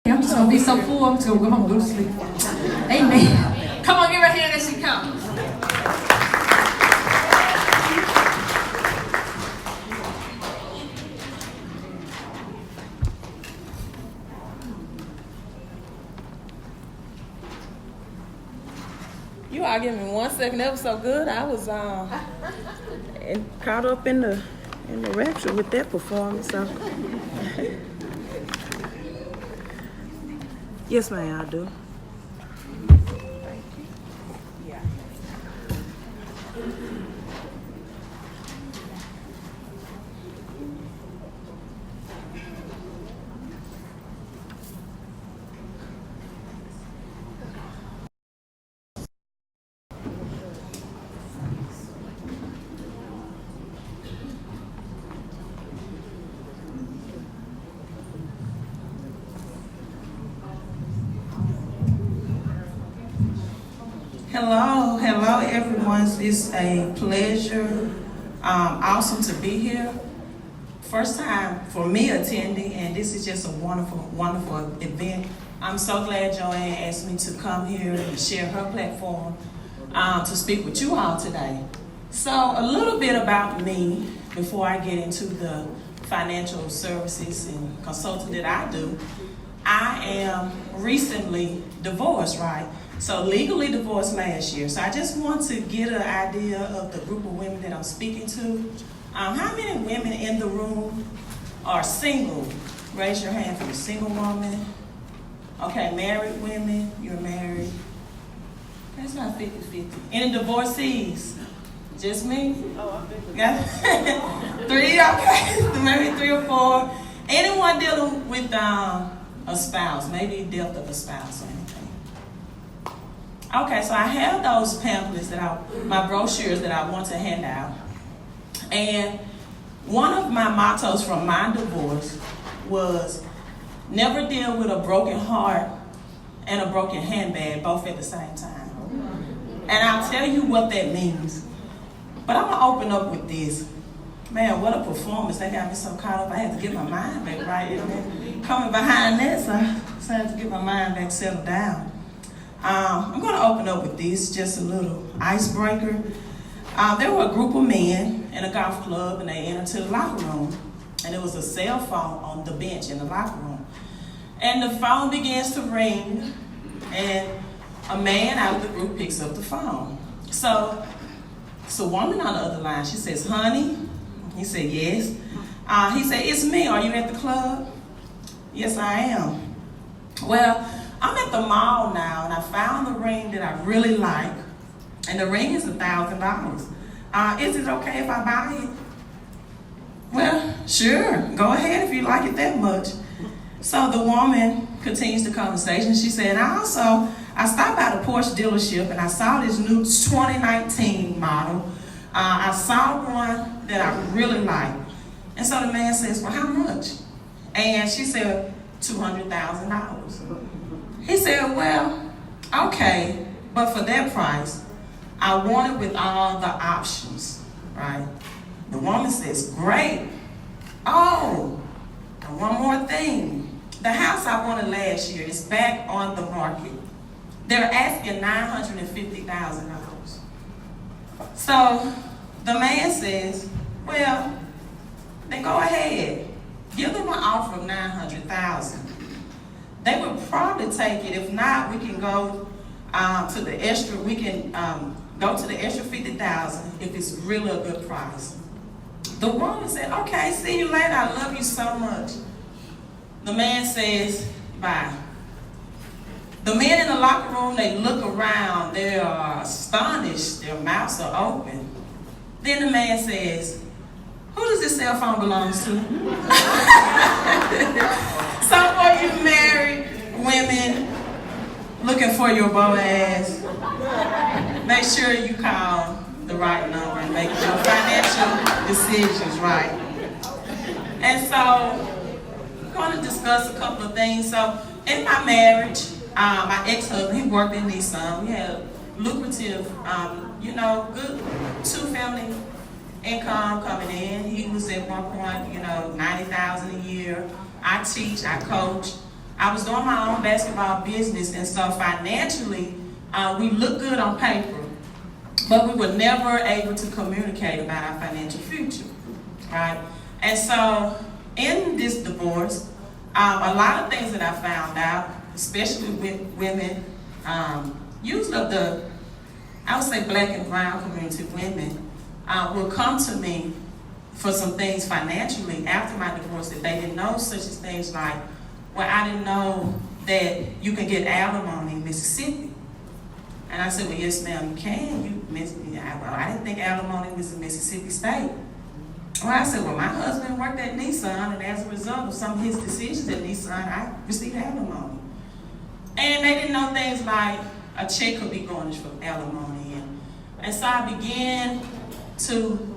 I'm just gonna be so full, I'm just gonna go home and go to sleep. Amen. Come on, give her a hand as she comes. You all give me 1 second. That was so good. I was caught up in the rapture with that performance. So. Yes, ma'am, I do. Yeah. Hello everyone. It's a pleasure, awesome to be here. First time for me attending, and this is just a wonderful event. I'm so glad Joanne asked me to come here and share her platform to speak with you all today. So a little bit about me before I get into the financial services and consulting that I do. I am recently divorced, right? So legally divorced last year. So I just want to get an idea of the group of women that I'm speaking to. How many women in the room are single? Raise your hand for the single woman. Okay, married women, you're married. That's not 50-50. Any divorcees? Just me? Oh, I'm big. Yeah. 3, okay. Maybe 3 or 4. Anyone dealing with a spouse, maybe death of a spouse or anything. Okay, so I have those pamphlets my brochures that I want to hand out. And one of my mottos from my divorce was never deal with a broken heart and a broken handbag both at the same time. And I'll tell you what that means. But I'm gonna open up with this. Man, what a performance. They got me so caught up, I had to get my mind back right. And then coming behind that, so I had to get my mind back settled down. I'm going to open up with this, just a little icebreaker. There were a group of men in a golf club, and they entered to the locker room. And there was a cell phone on the bench in the locker room. And the phone begins to ring, and a man out of the group picks up the phone. So it's a woman on the other line. She says, "Honey?" He said, "Yes." He said, "It's me. Are you at the club?" "Yes, I am." "Well, I'm at the mall now, and I found the ring that I really like, and the ring is $1,000. Is it okay if I buy it?" "Well, sure, go ahead if you like it that much." So the woman continues the conversation. She said, I stopped by the Porsche dealership, and I saw this new 2019 model. I saw one that I really liked. And so the man says, "Well, how much?" And she said, $200,000. He said, "Well, okay, but for that price, I want it with all the options," right? The woman says, "Great. Oh, and one more thing. The house I wanted last year is back on the market. They're asking $950,000. So the man says, "Well, then go ahead. Give them an offer of $900,000. They would probably take it. If not, we can go to the extra. We can go to the extra $50,000 if it's really a good price." The woman said, "Okay, see you later. I love you so much." The man says, "Bye." The men in the locker room, they look around. They are astonished. Their mouths are open. Then the man says, "Who does this cell phone belong to?" So for you married women looking for your Boaz, make sure you call the right number and make your financial decisions right. And so we're going to discuss a couple of things. So in my marriage, my ex-husband, he worked in Nissan. We had lucrative, good 2-family income coming in. He was at one point, $90,000 a year. I teach, I coach. I was doing my own basketball business, and so financially, we looked good on paper, but we were never able to communicate about our financial future, right? And so, in this divorce, a lot of things that I found out, especially with women, usually of the, I would say black and brown community women, will come to me for some things financially after my divorce that they didn't know, such as things like, well, I didn't know that you can get alimony in Mississippi. And I said, well, yes, ma'am, you can. I didn't think alimony was a Mississippi state. Well, I said, well, my husband worked at Nissan, and as a result of some of his decisions at Nissan, I received alimony. And they didn't know things like a check could be garnished for alimony. And so I began to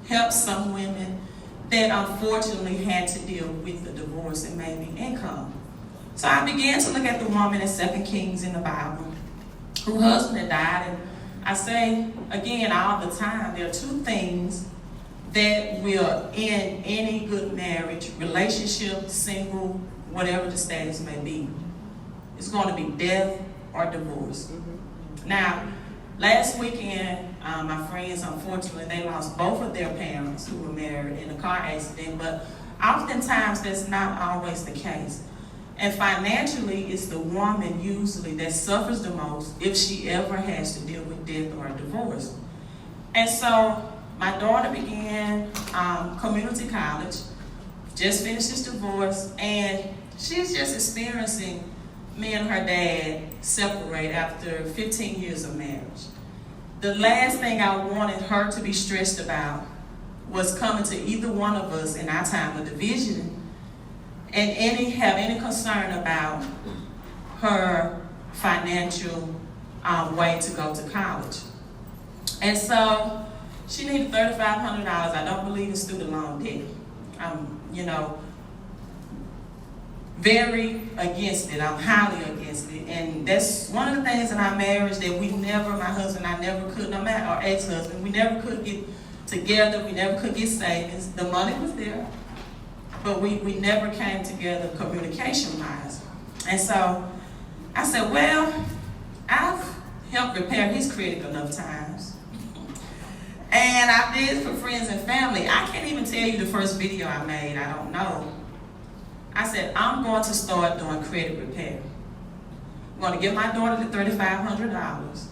help some women that unfortunately had to deal with the divorce and maybe income. So I began to look at the woman in 2 Kings in the Bible, whose husband had died. And I say, again, all the time, there are two things that will end any good marriage, relationship, single, whatever the status may be. It's going to be death or divorce. Now, last weekend, my friends, unfortunately, they lost both of their parents who were married in a car accident, but oftentimes that's not always the case. And financially, it's the woman usually that suffers the most if she ever has to deal with death or a divorce. And so my daughter began community college, just finished this divorce, and she's just experiencing me and her dad separate after 15 years of marriage. The last thing I wanted her to be stressed about was coming to either one of us in our time of division and have any concern about her financial way to go to college. And so she needed $3,500. I don't believe in student loan debt. You know, very against it. I'm highly against it. And that's one of the things in our marriage that we never, my husband and I never could, no matter our ex-husband, we never could get together, we never could get savings. The money was there, but we never came together communication-wise. And so I said, well, I've helped repair his credit enough times. And I did for friends and family. I can't even tell you the first video I made, I don't know. I said, I'm going to start doing credit repair. I'm going to give my daughter the $3,500,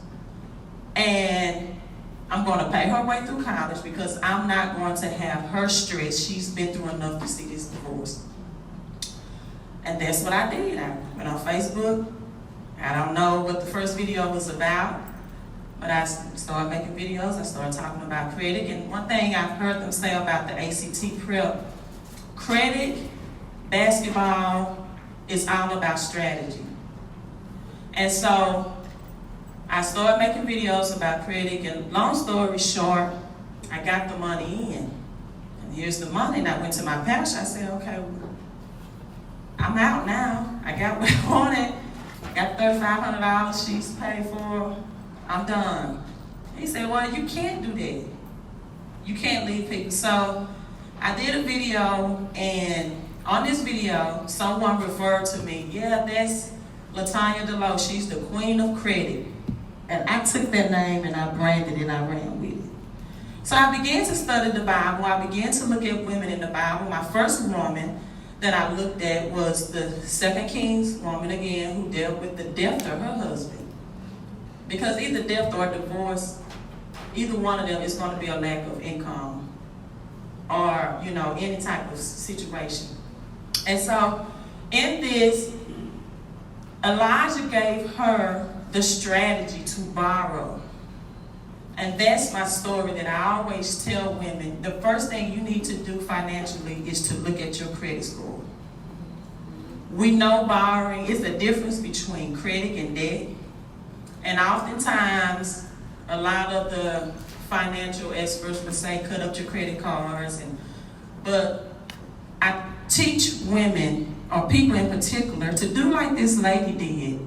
and I'm going to pay her way through college because I'm not going to have her stress. She's been through enough to see this divorce. And that's what I did. I went on Facebook. I don't know what the first video was about, but I started making videos. I started talking about credit. And one thing I've heard them say about the ACT prep, credit, basketball is all about strategy. And so I started making videos about credit, and long story short, I got the money in. And here's the money, and I went to my pastor. I said, okay, I'm out now. I got what I wanted. I got $3,500 she's paid for. I'm done. He said, well, you can't do that. You can't leave people. So I did a video, and on this video, someone referred to me, yeah, that's 𝓦𝓮𝓪𝓈𝓈𝒾𝓈𝓈𝒾𝓈𝓈𝒾𝓈𝓈𝒾𝓈𝓈𝒾𝓈𝓾. And I took that name and I branded it and I ran with it. So I began to study the Bible. I began to look at women in the Bible. My first woman that I looked at was the 2 Kings woman again, who dealt with the death of her husband. Because either death or divorce, either one of them is going to be a lack of income or, you know, any type of situation. And so in this, Elijah gave her the strategy to borrow. And that's my story that I always tell women. The first thing you need to do financially is to look at your credit score. We know borrowing is the difference between credit and debt. And oftentimes, a lot of the financial experts would say, cut up your credit cards. But I teach women, or people in particular, to do like this lady did.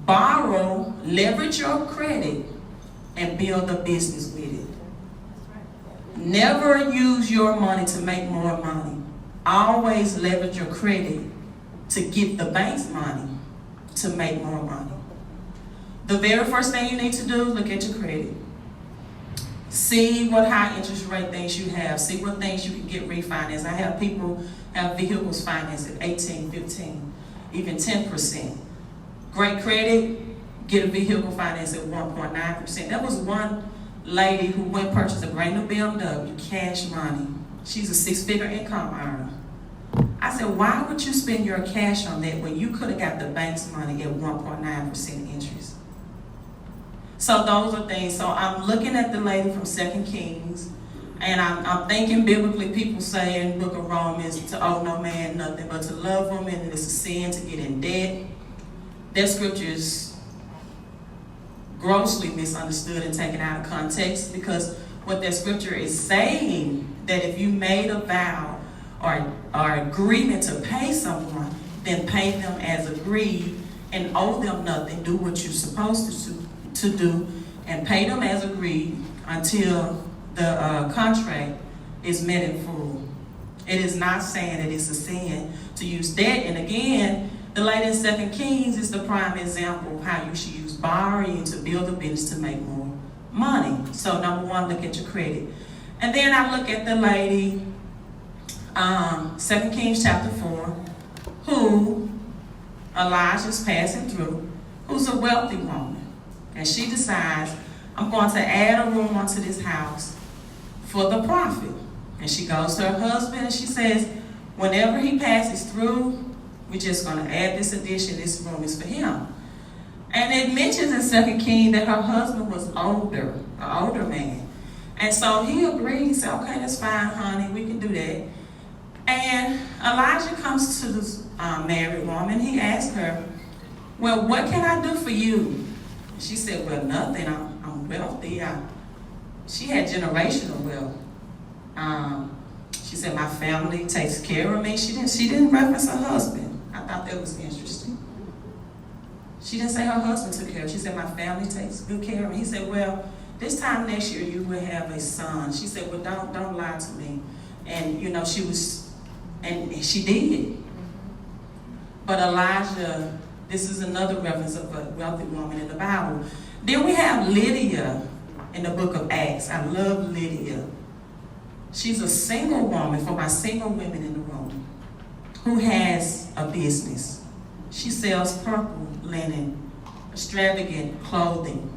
Borrow, leverage your credit, and build a business with it. Never use your money to make more money. Always leverage your credit to get the bank's money to make more money. The very first thing you need to do is look at your credit. See what high interest rate things you have. See what things you can get refinanced. I have people have vehicles financed at 18, 15, even 10%. Great credit, get a vehicle financed at 1.9%. There was one lady who went and purchased a brand new BMW, cash money. She's a 6-figure income earner. I said, why would you spend your cash on that when you could have got the bank's money at 1.9% interest? So those are things. So I'm looking at the lady from 2 Kings, and I'm thinking biblically, people say in the book of Romans, to owe no man nothing but to love women, and it's a sin to get in debt. That scripture is grossly misunderstood and taken out of context, because what that scripture is saying, that if you made a vow or agreement to pay someone, then pay them as agreed and owe them nothing. Do what you're supposed to do and pay them as agreed until the contract is met in full. It is not saying that it's a sin to use debt. And again, the lady in 2 Kings is the prime example of how you should use borrowing to build a business to make more money. So number one, look at your credit. And then I look at the lady, 2 Kings chapter 4, who Elijah's passing through, who's a wealthy woman. And she decides, I'm going to add a room onto this house for the prophet. And she goes to her husband and she says, whenever he passes through, we're just going to add this addition. This room is for him. And it mentions in 2 Kings that her husband was older, an older man. And so he agreed. He said, okay, that's fine, honey. We can do that. And Elijah comes to this married woman. He asked her, well, what can I do for you? She said, well, nothing. I'm wealthy. She had generational wealth. She said, my family takes care of me. She didn't reference her husband. I thought that was interesting. She didn't say her husband took care of her. She said, my family takes good care of me. He said, well, this time next year you will have a son. She said, well, don't lie to me. And you know, she did. But Elijah, this is another reference of a wealthy woman in the Bible. Then we have Lydia in the book of Acts. I love Lydia. She's a single woman, for my single women in the room, who has a business. She sells purple linen, extravagant clothing.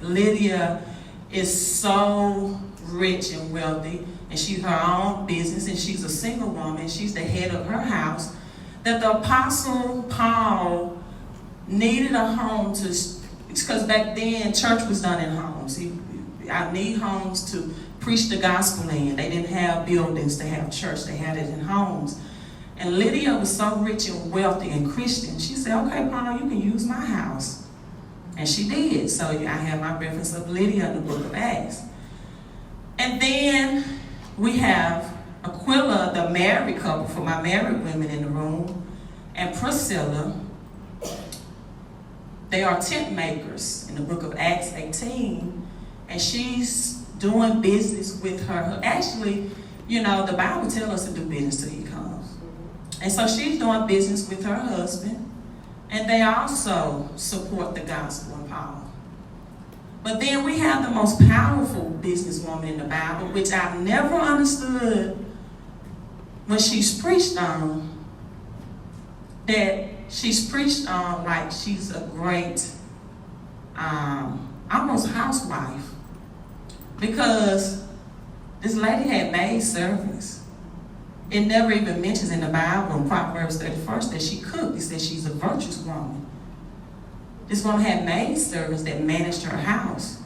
Lydia is so rich and wealthy, and she's her own business, and she's a single woman. She's the head of her house. That the Apostle Paul needed a home because back then church was done in homes. I need homes to preach the gospel in. They didn't have buildings to have church. They had it in homes. And Lydia was so rich and wealthy and Christian. She said, okay, Paul, you can use my house. And she did. So I have my reference of Lydia in the book of Acts. And then we have Aquila, the married couple, for my married women in the room, and Priscilla. They are tent makers in the book of Acts 18. And she's doing business with her. Actually, you know, the Bible tells us to do business till he comes. And so she's doing business with her husband. And they also support the gospel and power. But then we have the most powerful businesswoman in the Bible, which I've never understood when she's preached on, that she's preached on like she's a great, almost housewife. Because this lady had maid servants. It never even mentions in the Bible in Proverbs 31st that she cooked. It says she's a virtuous woman. This woman had maid servants that managed her house.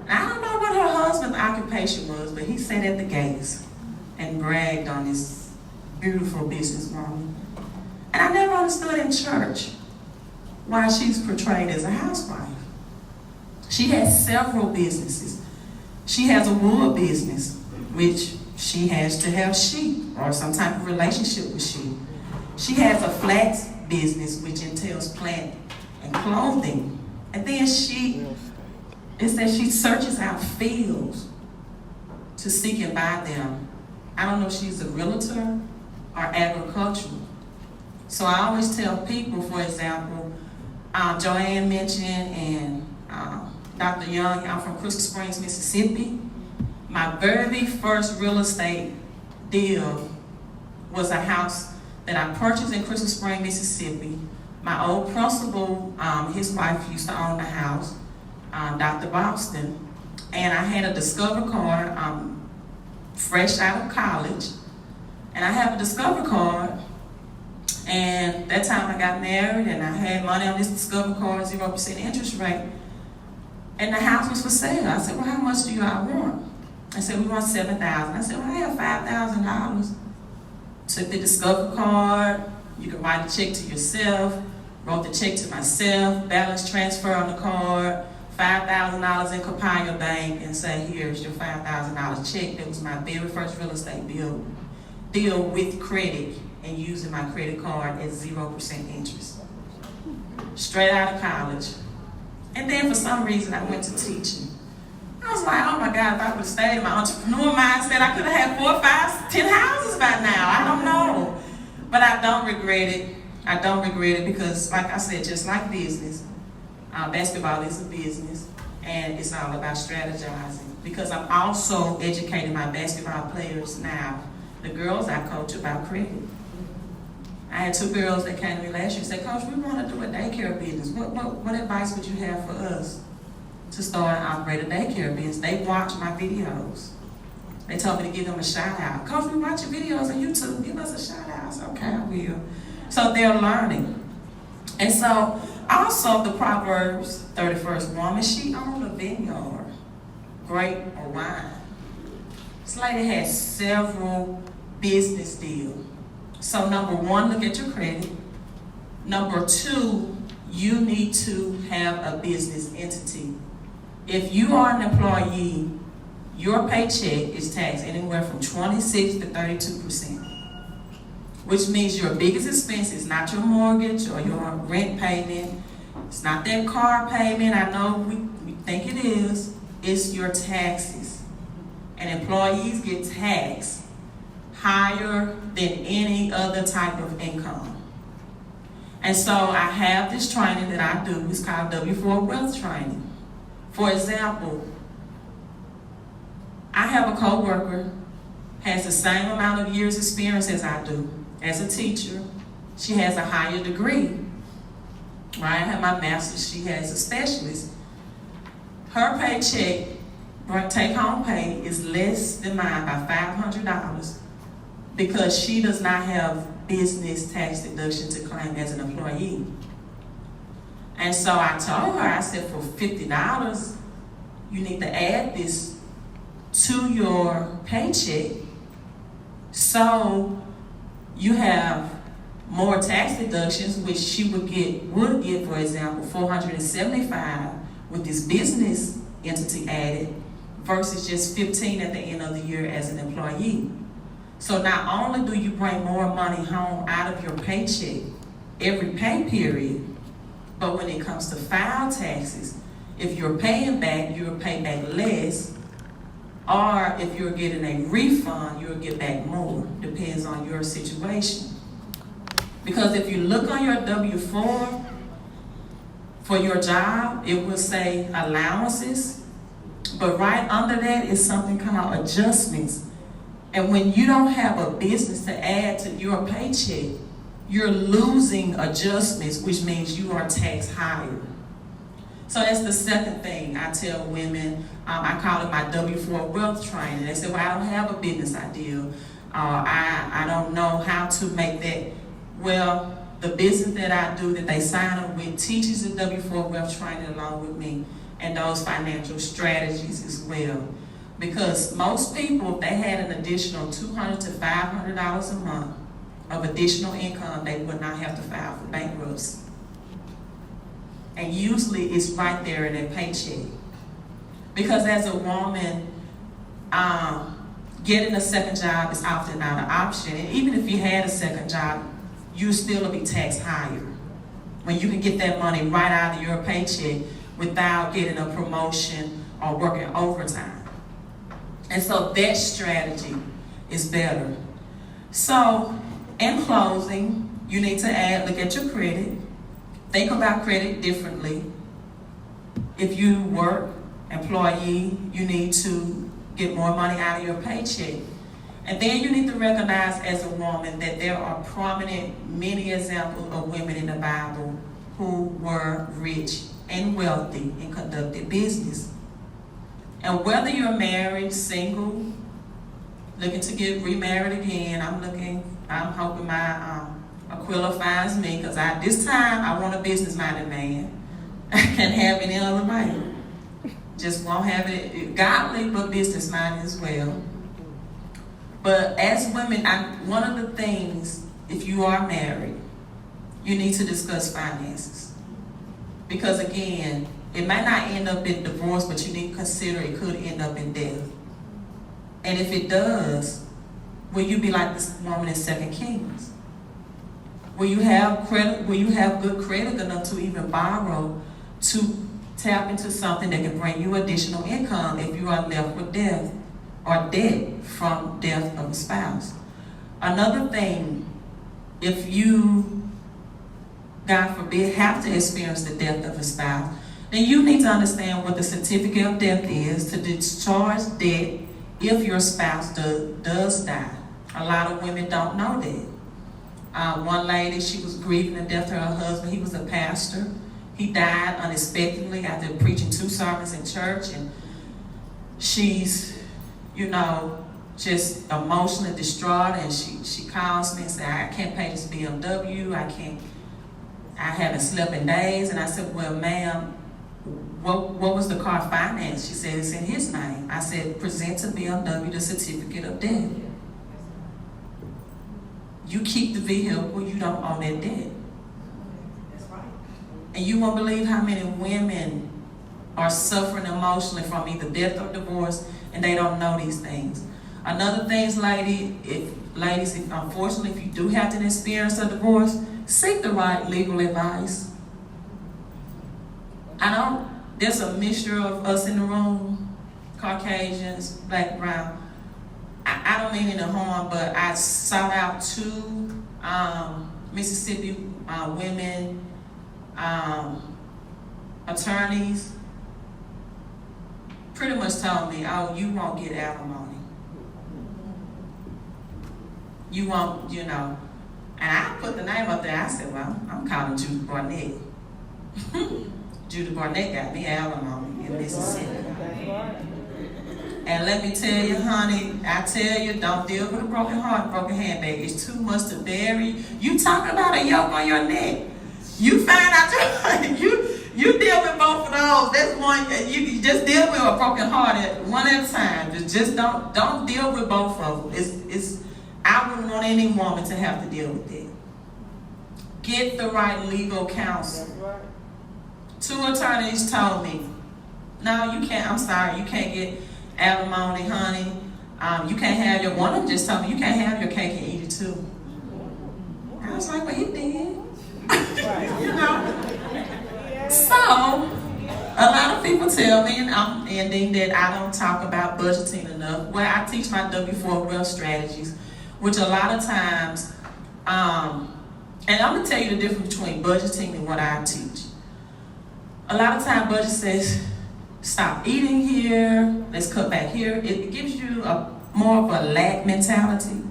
I don't know what her husband's occupation was, but he sat at the gates and bragged on this beautiful businesswoman. And I never understood in church why she's portrayed as a housewife. She has several businesses. She has a wool business, which she has to have sheep or some type of relationship with sheep. She has a flax business, which entails plant and clothing. And then it says she searches out fields to seek and buy them. I don't know if she's a realtor or agricultural. So I always tell people, for example, Joanne mentioned and Dr. Young, I'm from Crystal Springs, Mississippi. My very first real estate deal was a house that I purchased in Crystal Springs, Mississippi. My old principal, his wife used to own the house, Dr. Boston, and I had a Discover card, fresh out of college, and I have a Discover card, and that time I got married and I had money on this Discover card, 0% interest rate, and the house was for sale. I said, well, how much do you all want? I said, we want $7,000. I said, well, I have $5,000. Took the Discover card, you can write a check to yourself, wrote the check to myself, balance transfer on the card, $5,000 in 𝚃𝚒𝚘 Bank, and say, here's your $5,000 check. That was my very first real estate deal with credit and using my credit card at 0% interest. Straight out of college. And then for some reason I went to teaching. I was like, oh my God, if I would have stayed in my entrepreneur mindset, I could have had 4, 5, 10 houses by now. I don't know. But I don't regret it. I don't regret it because, like I said, just like business, basketball is a business, and it's all about strategizing. Because I'm also educating my basketball players now, the girls I coach, about credit. I had 2 girls that came to me last year and said, Coach, we want to do a daycare business. What advice would you have for us to start and operate a daycare business? They watch my videos. They told me to give them a shout out. Coach, we watch your videos on YouTube. Give us a shout out. I said, okay, I will. So they're learning. And so also the Proverbs 31st woman, she owned a vineyard, grape or wine. This lady had several business deals. So number 1, look at your credit. Number 2, you need to have a business entity. If you are an employee, your paycheck is taxed anywhere from 26 to 32%, which means your biggest expense is not your mortgage or your rent payment. It's not that car payment. I know we think it is. It's your taxes. And employees get taxed higher than any other type of income. And so I have this training that I do. It's called W4 Wealth Training. For example, I have a coworker, has the same amount of years experience as I do. As a teacher, she has a higher degree. Right? I have my master's, she has a specialist. Her paycheck, take-home pay, is less than mine by $500 because she does not have business tax deduction to claim as an employee. And so I told her, I said, for $50, you need to add this to your paycheck so you have more tax deductions, which she would get, for example, $475 with this business entity added versus just $15 at the end of the year as an employee. So not only do you bring more money home out of your paycheck every pay period, but when it comes to file taxes, if you're paying back, you'll pay back less, or if you're getting a refund, you'll get back more. Depends on your situation. Because if you look on your W-4 for your job, it will say allowances, but right under that is something called adjustments. And when you don't have a business to add to your paycheck, you're losing adjustments, which means you are taxed higher. So that's the second thing I tell women. I call it my W-4 wealth training. They say, well, I don't have a business idea. I don't know how to make that. Well, the business that I do, that they sign up with, teaches the W-4 wealth training along with me, and those financial strategies as well. Because most people, if they had an additional $200 to $500 a month of additional income, they would not have to file for bankruptcy. And usually it's right there in their paycheck. Because as a woman, getting a second job is often not an option. And even if you had a second job, you still will be taxed higher when you can get that money right out of your paycheck without getting a promotion or working overtime. And so that strategy is better. So, in closing, you need to look at your credit. Think about credit differently. If you work, employee, you need to get more money out of your paycheck. And then you need to recognize as a woman that there are prominent, many examples of women in the Bible who were rich and wealthy and conducted business. And whether you're married, single, looking to get remarried again, I'm hoping my Aquila finds me, because this time I want a business-minded man. I can't have any other man. Just won't have it godly, but business-minded as well. But as women, one of the things, if you are married, you need to discuss finances. Because again, it might not end up in divorce, but you need to consider it could end up in death. And if it does, will you be like this woman in 2 Kings? Will you have good credit enough to even borrow to tap into something that can bring you additional income if you are left with death or debt from death of a spouse? Another thing, if you, God forbid, have to experience the death of a spouse, then you need to understand what the certificate of death is to discharge debt if your spouse does die. A lot of women don't know that. One lady, she was grieving the death of her husband. He was a pastor. He died unexpectedly after preaching 2 sermons in church, and she's, just emotionally distraught, and she calls me and said, I can't pay this BMW, I haven't slept in days. And I said, well, ma'am, what was the car financed? She said, it's in his name. I said, present to BMW the certificate of death. You keep the vehicle, you don't own that debt. That's right. And you won't believe how many women are suffering emotionally from either death or divorce, and they don't know these things. Another thing, ladies, unfortunately, if you do have to experience a divorce, seek the right legal advice. There's a mixture of us in the room, Caucasians, black, brown. I don't mean any harm, but I sought out 2 Mississippi women attorneys. Pretty much told me, oh, you won't get alimony. You won't, And I put the name up there. I said, well, I'm calling Judy Barnett. Judy Barnett got me alimony in Mississippi. And let me tell you, honey, I tell you, don't deal with a broken heart, broken handbag. It's too much to bury. You talk about a yoke on your neck. You find out you deal with both of those. That's one. You just deal with a broken heart one at a time. Just don't deal with both of them. I wouldn't want any woman to have to deal with it. Get the right legal counsel. 2 attorneys told me, no, you can't. I'm sorry, you can't get alimony, honey. You can't have one of them just told me, you can't have your cake and eat it too. I was like, well, he did. So, a lot of people tell me, and I'm ending, that I don't talk about budgeting enough. Well, I teach my W4 wealth strategies, which a lot of times, and I'm going to tell you the difference between budgeting and what I teach. A lot of times, budget says, stop eating here, let's cut back here. It gives you more of a lack mentality.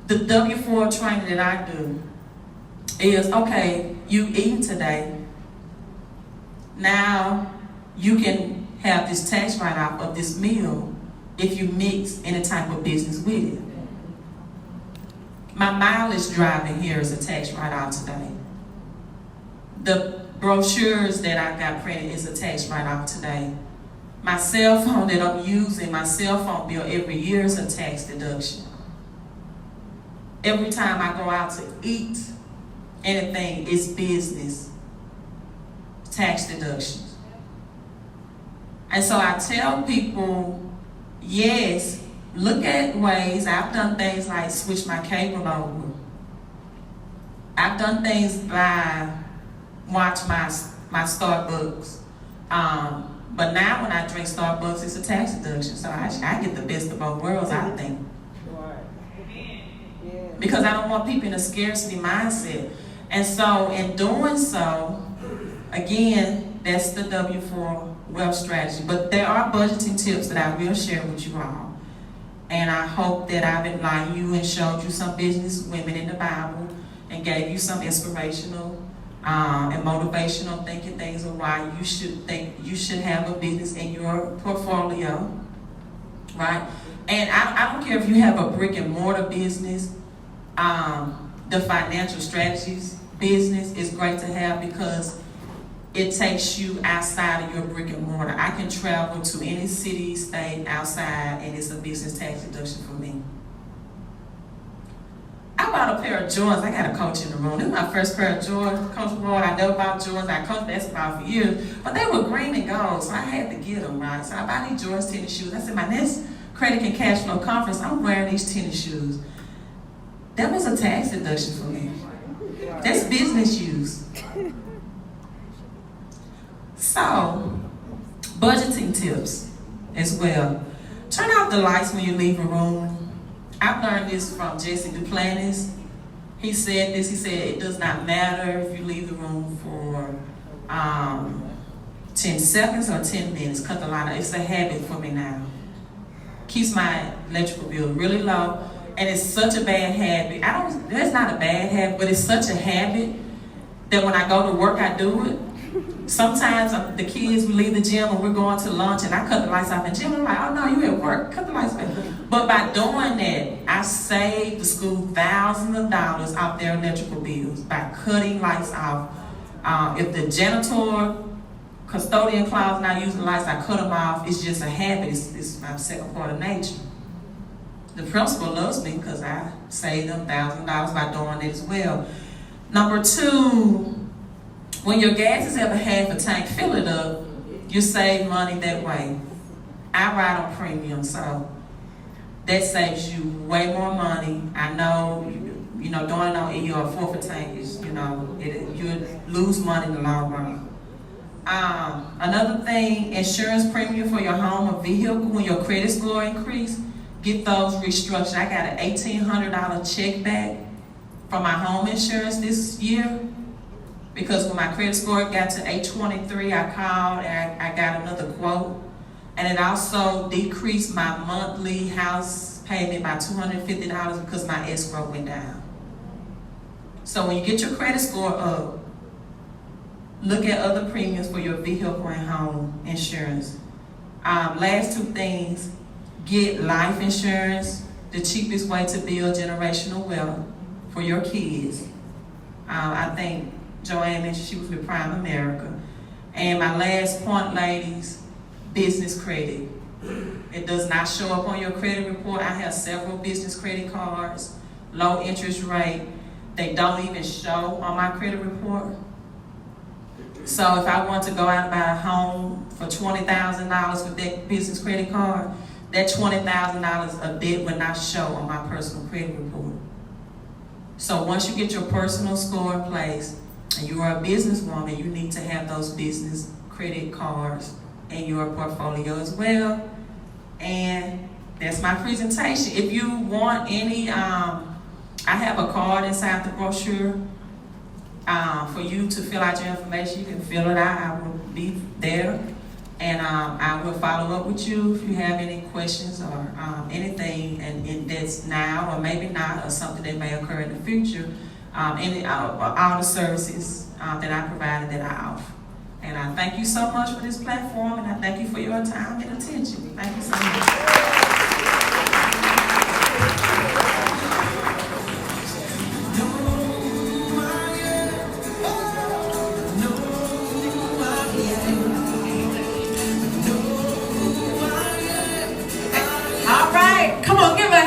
The W4 training that I do is, okay, you eating today. Now you can have this tax write-off of this meal if you mix any type of business with it. My mileage driving here is a tax write-off today. The brochures that I got printed is a tax write-off today. My cell phone that I'm using, my cell phone bill every year is a tax deduction. Every time I go out to eat anything, it's business, tax deductions. And so I tell people, yes, look at ways. I've done things like switch my cable over. I've done things like watch my Starbucks. But now when I drink Starbucks, it's a tax deduction. So I get the best of both worlds, I think. Right. Yes. because I don't want people in a scarcity mindset. And so in doing so, again, that's the W for wealth strategy. But there are budgeting tips that I will share with you all. And I hope that I've enlightened you and showed you some business women in the Bible and gave you some inspirational and motivational thinking things of why you should think you should have a business in your portfolio, right? And I don't care if you have a brick and mortar business, the financial strategies business is great to have because it takes you outside of your brick and mortar. I can travel to any city, state, outside, and it's a business tax deduction for me. I bought a pair of Jordans. I got a coach in the room. This is my first pair of Jordans. Coach Boy, I never bought Jordans. I coached basketball for years, but they were green and gold, so I had to get them, right? So I bought these Jordans tennis shoes. I said, my next credit and cash flow conference, I'm wearing these tennis shoes. That was a tax deduction for me. That's business use. So, budgeting tips as well. Turn off the lights when you leave a room. I've learned this from 𝓽𝓱𝓸𝓾. He said this, he said it does not matter if you leave the room for 10 seconds or 10 minutes, cut the light out. It's a habit for me now. Keeps my electrical bill really low, and it's such a bad habit. That's not a bad habit, but it's such a habit that when I go to work, I do it. Sometimes the kids, we leave the gym and we're going to lunch and I cut the lights off in the gym. I'm like, oh no, you at work, cut the lights off. But by doing that, I saved the school thousands of dollars off their electrical bills by cutting lights off. If the janitor, custodian clause not using the lights, I cut them off. It's just a habit, it's my second part of nature. The principal loves me because I saved them $1,000 by doing it as well. Number two, when your gas is ever half a tank, fill it up. You save money that way. I ride on premium, so that saves you way more money. I know, doing it on E or a fourth tank is, you lose money in the long run. Another thing, insurance premium for your home or vehicle. When your credit score increase, get those restructured. I got an $1,800 check back from my home insurance this year. Because when my credit score got to 823, I called and I got another quote. And it also decreased my monthly house payment by $250 because my escrow went down. So when you get your credit score up, look at other premiums for your vehicle and home insurance. Last two things, get life insurance, the cheapest way to build generational wealth for your kids. I think Joanne mentioned she was with Prime America. And my last point, ladies, business credit. It does not show up on your credit report. I have several business credit cards, low interest rate. They don't even show on my credit report. So if I want to go out and buy a home for $20,000 with that business credit card, that $20,000 of debt will not show on my personal credit report. So once you get your personal score in place, and you are a businesswoman, you need to have those business credit cards in your portfolio as well. And that's my presentation. If you want any, I have a card inside the brochure for you to fill out your information. You can fill it out. I will be there. And I will follow up with you if you have any questions or anything and that's now or maybe not or something that may occur in the future. All the services that I provided that I offer. And I thank you so much for this platform, and I thank you for your time and attention. Thank you so much.